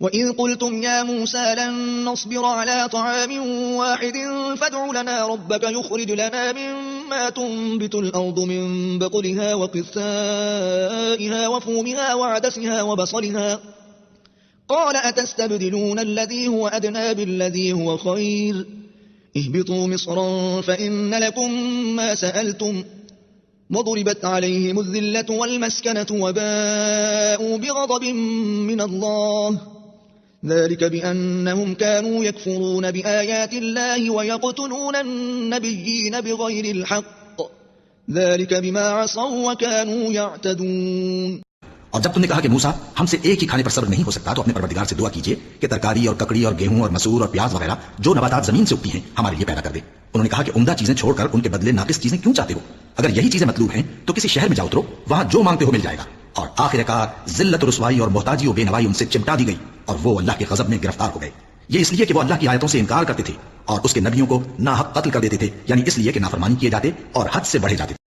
वइज़ क़ुल्तुम या मूसा लन नस्बिर अला तआमिन वाहिदिन फदउ लना रब्बक युख़रिज लना मिम्मा तुंबितुल अर्दु मिन बक़लिहा व क़िस्साइहा व फूमिहा व अदसिहा व बसलिहा क़ाल अतस्तबदिलून अल्लज़ी हुव अदना बिल्लज़ी हुव ख़ैर इहबितू मिस्रन फ़इन्न लकुम मा सअलतुम वضربت عليهم الذلة والمسكنة وباءوا بغضب من الله ذلك بأنهم كانوا يكفرون بآيات الله ويقتلون النبيين بغير الحق ذلك بما عصوا وكانوا يعتدون। और जब तुमने कहा कि मूसा हमसे एक ही खाने पर सब्र नहीं हो सकता तो अपने परवरदिगार से दुआ कीजिए कि तरकारी और ककड़ी और गेहूं और मसूर और प्याज वगैरह जो नबातात जमीन से उगती हैं हमारे लिए पैदा कर दे। उन्होंने कहा कि उम्दा चीजें छोड़कर उनके बदले नाकिस चीजें क्यों चाहते हो? अगर यही चीजें मतलूब हैं तो किसी शहर में जाओ उतरो, वहां जो मांगते हो मिल जाएगा। और आखिरकार जिल्लत रुसवाई और मोहताजी और बेनवाई उनसे चिमटा दी गई और वो अल्लाह के गजब में गिरफ्तार हो गए। ये इसलिए कि वो अल्लाह की आयतों से इनकार करते थे और उसके नबियों को नाहक कत्ल कर देते थे, यानी इसलिए कि नाफरमानी किए जाते और हद से बढ़े जाते थे।